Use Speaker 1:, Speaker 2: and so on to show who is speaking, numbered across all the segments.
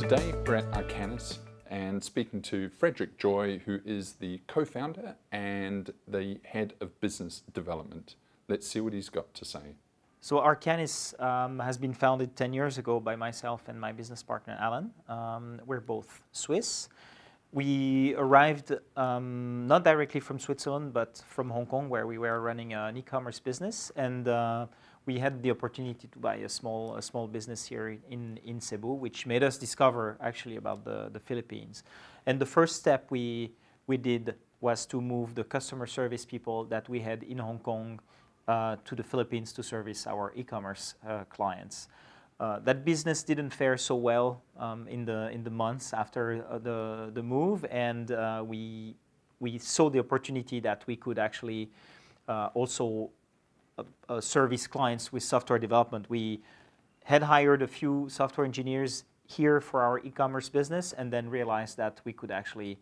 Speaker 1: Today we're at Arcanys and speaking to Frederic Joye, who is the co-founder and the head of business development. Let's see what he's got to say.
Speaker 2: So Arcanys has been founded 10 years ago by myself and my business partner Alan. We're both Swiss. We arrived not directly from Switzerland, but from Hong Kong, where we were running an e-commerce business, and we had the opportunity to buy a small business here in Cebu, which made us discover actually about the Philippines. And the first step we did was to move the customer service people that we had in Hong Kong to the Philippines to service our e-commerce clients. That business didn't fare so well in the months after the move, and we saw the opportunity that we could actually also service clients with software development. We had hired a few software engineers here for our e-commerce business, and then realized that we could actually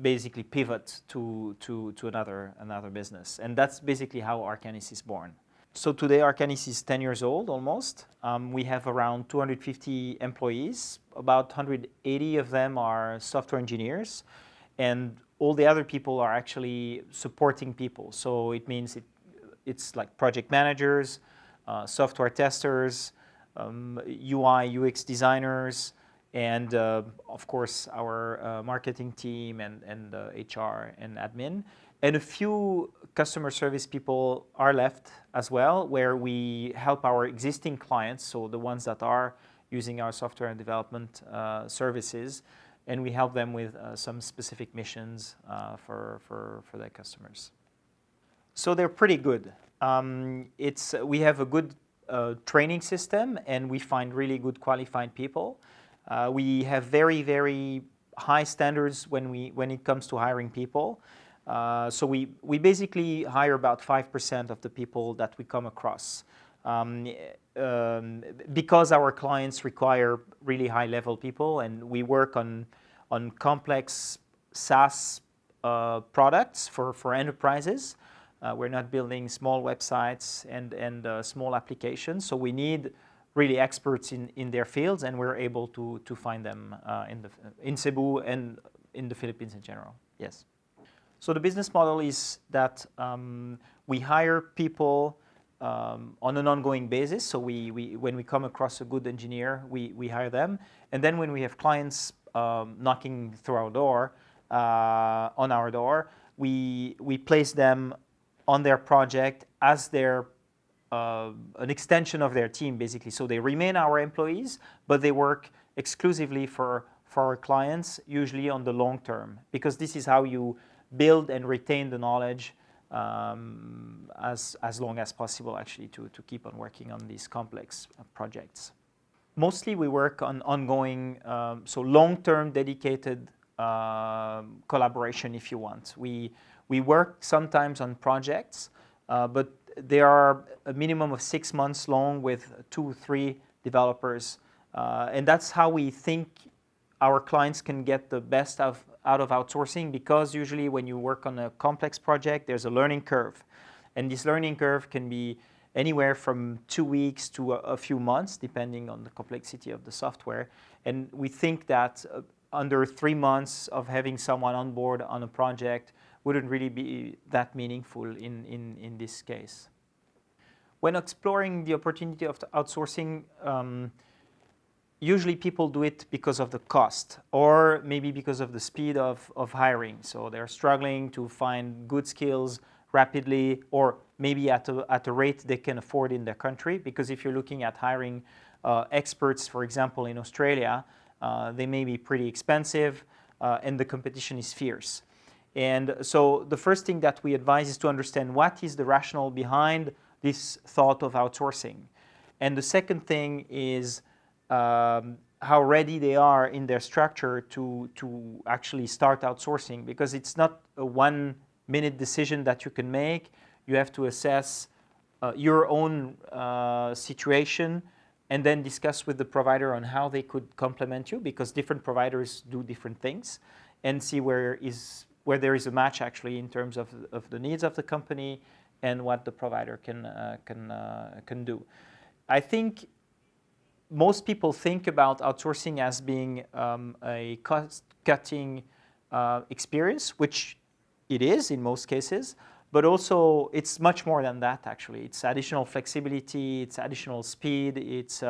Speaker 2: basically pivot to another business, and that's basically how Arcanys is born. So today Arcanys is 10 years old almost. We have around 250 employees. About 180 of them are software engineers, and all the other people are actually supporting people. So it means it's like project managers, software testers, UI, UX designers, and of course our marketing team and HR and admin. And a few customer service people are left as well, where we help our existing clients, so the ones that are using our software and development services, and we help them with some specific missions for their customers. So they're pretty good. We have a good training system, and we find really good qualified people. We have very, very high standards when it comes to hiring people. So we basically hire about 5% of the people that we come across. Because our clients require really high-level people, and we work on complex SaaS products for enterprises. We're not building small websites and small applications, so we need really experts in their fields, and we're able to find them in Cebu and in the Philippines in general. Yes. So the business model is that we hire people on an ongoing basis. So when we come across a good engineer, we hire them, and then when we have clients knocking through our door, on our door, we place them on their project as an extension of their team, basically. So they remain our employees, but they work exclusively for our clients, usually on the long term, because this is how you build and retain the knowledge as long as possible, actually, to keep on working on these complex projects. Mostly we work on ongoing, so long-term dedicated collaboration, if you want. We work sometimes on projects, but they are a minimum of 6 months long with 2 or 3 developers. And that's how we think our clients can get the best out of outsourcing, because usually when you work on a complex project, there's a learning curve. And this learning curve can be anywhere from 2 weeks to a few months, depending on the complexity of the software. And we think that under 3 months of having someone on board on a project wouldn't really be that meaningful in this case. When exploring the opportunity of outsourcing, usually people do it because of the cost, or maybe because of the speed of hiring. So they're struggling to find good skills rapidly, or maybe at a rate they can afford in their country. Because if you're looking at hiring experts, for example, in Australia, they may be pretty expensive, and the competition is fierce. And so the first thing that we advise is to understand what is the rationale behind this thought of outsourcing. And the second thing is how ready they are in their structure to actually start outsourcing, because it's not a one-minute decision that you can make. You have to assess your own situation, and then discuss with the provider on how they could complement you, because different providers do different things, and see where there is a match actually in terms of the needs of the company and what the provider can do. I think most people think about outsourcing as being a cost-cutting experience, which it is in most cases, but also it's much more than that actually. It's additional flexibility, it's additional speed, it's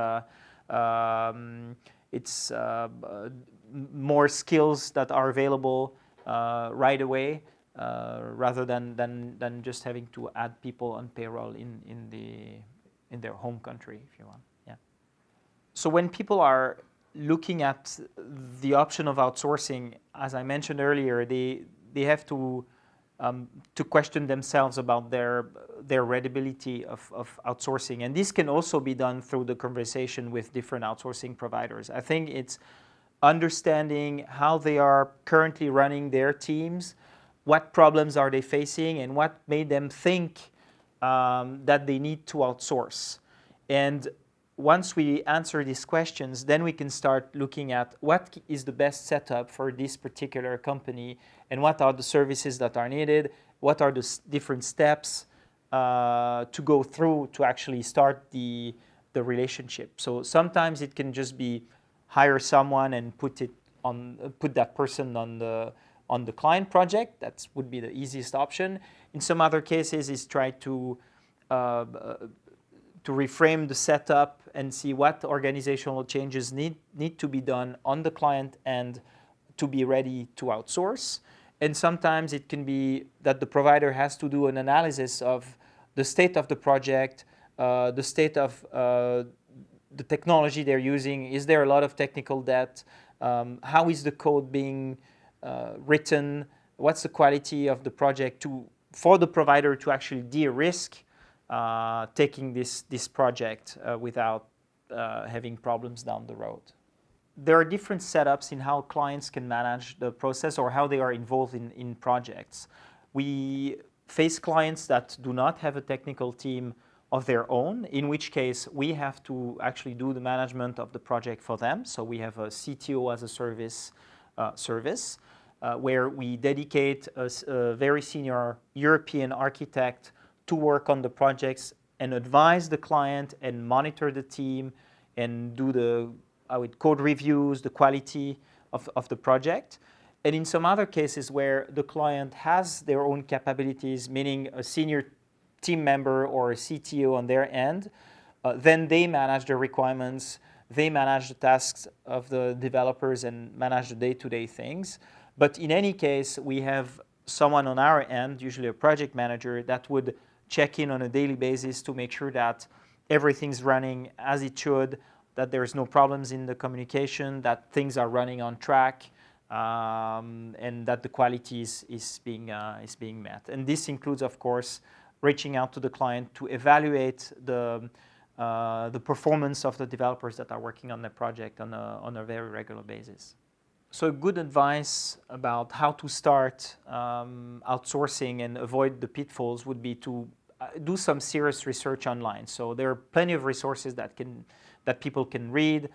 Speaker 2: more skills that are available right away rather than just having to add people on payroll in their home country, if you want. Yeah. So when people are looking at the option of outsourcing, as I mentioned earlier, they have to question themselves about their readability of outsourcing. And this can also be done through the conversation with different outsourcing providers. I think it's understanding how they are currently running their teams, what problems are they facing, and what made them think that they need to outsource. And once we answer these questions, then we can start looking at what is the best setup for this particular company and what are the services that are needed, what are the different steps to go through to actually start the relationship. So sometimes it can just be hire someone and put that person on the client project. That would be the easiest option. In some other cases, is try to reframe the setup and see what organizational changes need to be done on the client end to be ready to outsource. And sometimes it can be that the provider has to do an analysis of the state of the project, the state of the technology they're using. Is there a lot of technical debt? How is the code being written? What's the quality of the project for the provider to actually de-risk taking this project without having problems down the road. There are different setups in how clients can manage the process or how they are involved in projects. We face clients that do not have a technical team of their own, in which case we have to actually do the management of the project for them. So we have a CTO as a service where we dedicate a very senior European architect to work on the projects and advise the client and monitor the team and do the code reviews, the quality of the project. And in some other cases where the client has their own capabilities, meaning a senior team member or a CTO on their end, then they manage the requirements, they manage the tasks of the developers and manage the day-to-day things. But in any case, we have someone on our end, usually a project manager, that would check in on a daily basis to make sure that everything's running as it should, that there's no problems in the communication, that things are running on track, and that the quality is being met. And this includes, of course, reaching out to the client to evaluate the performance of the developers that are working on the project on a very regular basis. So good advice about how to start outsourcing and avoid the pitfalls would be to do some serious research online. So there are plenty of resources that people can read.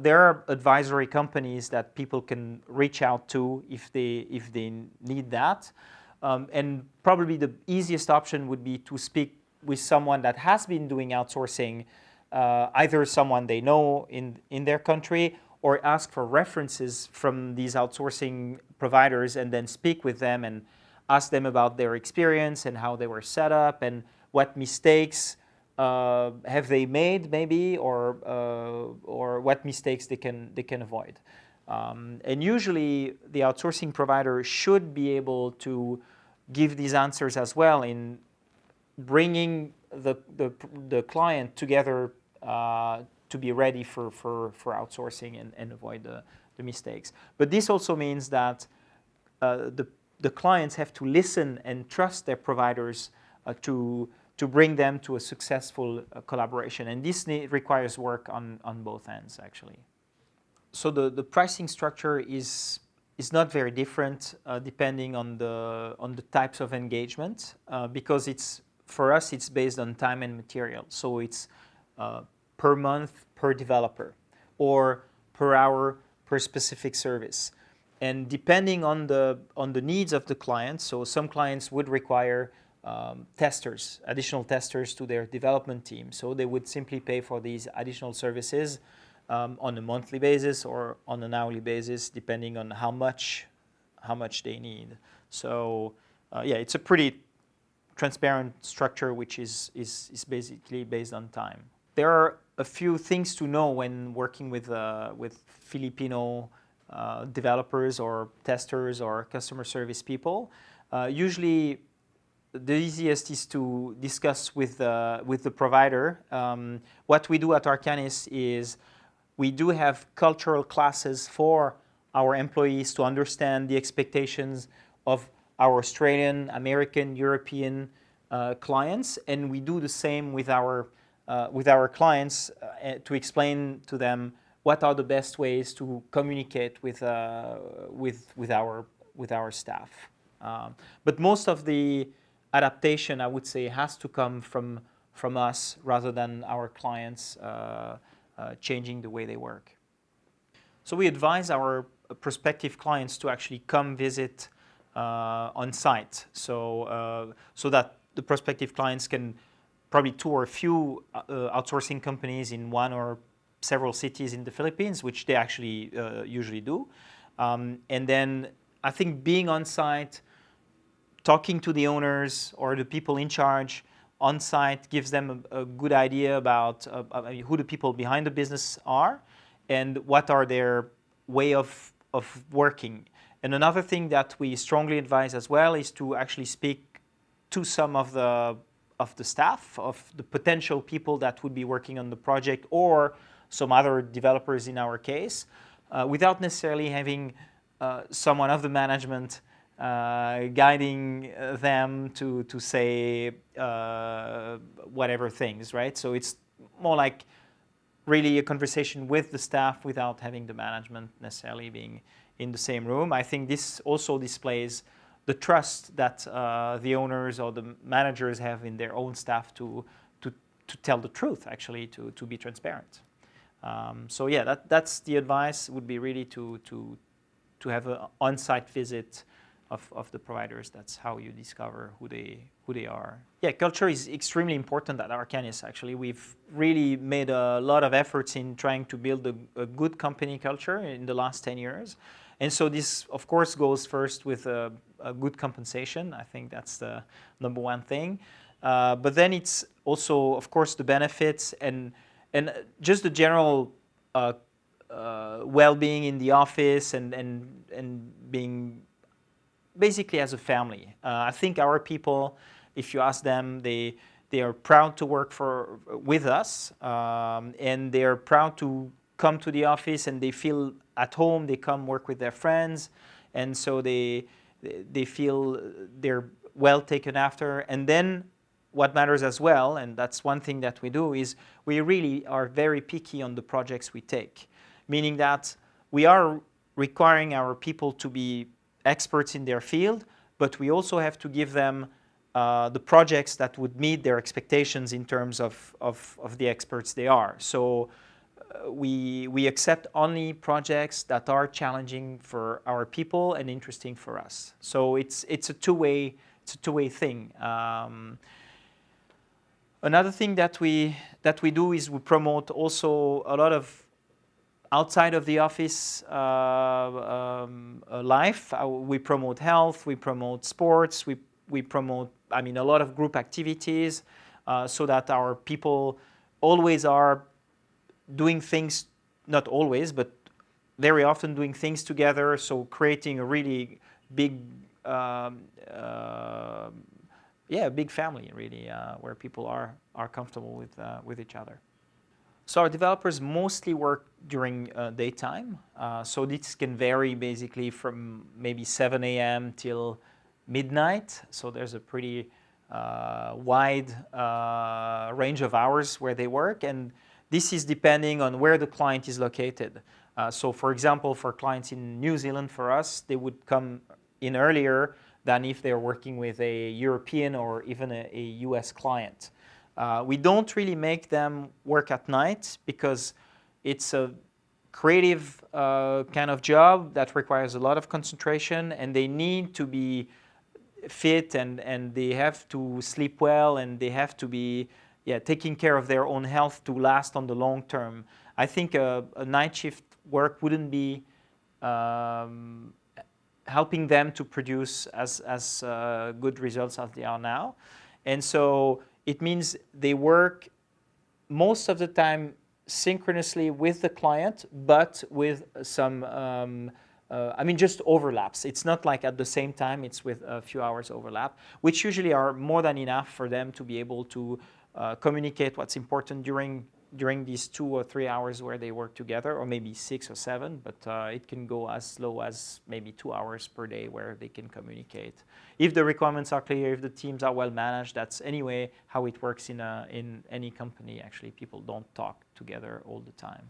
Speaker 2: There are advisory companies that people can reach out to if they need that. And probably the easiest option would be to speak with someone that has been doing outsourcing, either someone they know in their country, or ask for references from these outsourcing providers and then speak with them and ask them about their experience and how they were set up and what mistakes have they made maybe, or what mistakes they can avoid. And usually the outsourcing provider should be able to give these answers as well in bringing the client together to be ready for outsourcing and avoid the mistakes. But this also means that the clients have to listen and trust their providers to bring them to a successful collaboration. And this requires work on both ends, actually. So the pricing structure is not very different depending on the types of engagement because for us it's based on time and material. So it's per month per developer or per hour per specific service. And depending on the needs of the client, so some clients would require additional testers to their development team. So they would simply pay for these additional services. on a monthly basis or on an hourly basis, depending on how much they need. So yeah, it's a pretty transparent structure, which is basically based on time. There are a few things to know when working with Filipino developers or testers or customer service people. Usually, the easiest is to discuss with the provider. What we do at Arcanys is we do have cultural classes for our employees to understand the expectations of our Australian, American, European clients, and we do the same with our clients to explain to them what are the best ways to communicate with our staff. But most of the adaptation, I would say, has to come from us rather than our clients changing the way they work. So we advise our prospective clients to actually come visit on site, so that the prospective clients can probably tour a few outsourcing companies in one or several cities in the Philippines, which they actually usually do. And then I think being on site, talking to the owners or the people in charge on site gives them a good idea about who the people behind the business are and what are their way of working. And another thing that we strongly advise as well is to actually speak to some of the staff, of the potential people that would be working on the project or some other developers in our case, without necessarily having someone of the management guiding them to say whatever things, right? So it's more like really a conversation with the staff without having the management necessarily being in the same room. I think this also displays the trust that the owners or the managers have in their own staff to tell the truth, actually, to be transparent. So yeah, that's the advice would be really to have an on-site visit of the providers. That's how you discover who they are. Yeah, culture is extremely important at Arcanys, actually. We've really made a lot of efforts in trying to build a good company culture in the last 10 years. And so this, of course, goes first with a good compensation. I think that's the number one thing. But then it's also, of course, the benefits and just the general well-being in the office and being basically as a family. I think our people, if you ask them, they are proud to work with us, and they are proud to come to the office, and they feel at home. They come work with their friends, and so they feel they're well taken after. And then what matters as well, and that's one thing that we do, is we really are very picky on the projects we take, meaning that we are requiring our people to be experts in their field, but we also have to give them the projects that would meet their expectations in terms of the experts they are. So we accept only projects that are challenging for our people and interesting for us. So it's a two-way thing. Another thing that we do is we promote also a lot of outside of the office life. We promote health, we promote sports, we promote, a lot of group activities, so that our people always are doing things, not always, but very often doing things together, so creating a really big, big family, really, where people are comfortable with each other. So our developers mostly work during daytime. So this can vary basically from maybe 7 a.m. till midnight. So there's a pretty wide range of hours where they work. And this is depending on where the client is located. So for example, for clients in New Zealand, for us, they would come in earlier than if they're working with a European or even a US client. We don't really make them work at night because it's a creative kind of job that requires a lot of concentration, and they need to be fit, and they have to sleep well, and they have to be taking care of their own health to last on the long term. I think a night shift work wouldn't be helping them to produce as good results as they are now. And so it means they work most of the time synchronously with the client, but with some, just overlaps. It's not like at the same time, it's with a few hours overlap, which usually are more than enough for them to be able to communicate what's important during these 2 or 3 hours where they work together, or maybe 6 or 7, but it can go as low as maybe 2 hours per day where they can communicate. If the requirements are clear, if the teams are well managed, that's anyway how it works in any company. Actually, people don't talk together all the time.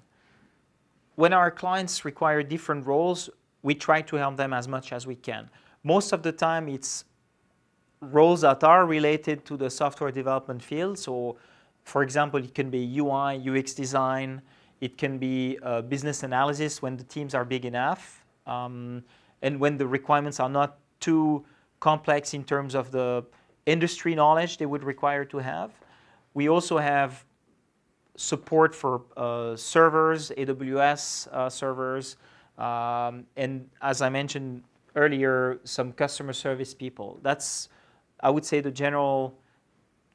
Speaker 2: When our clients require different roles, we try to help them as much as we can. Most of the time, it's roles that are related to the software development field. So, for example, it can be UI, UX design. It can be business analysis when the teams are big enough, and when the requirements are not too complex in terms of the industry knowledge they would require to have. We also have support for servers, AWS servers, and as I mentioned earlier, some customer service people. That's, I would say, the general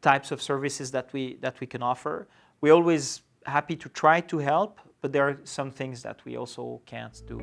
Speaker 2: types of services that we can offer. We're always happy to try to help, but there are some things that we also can't do.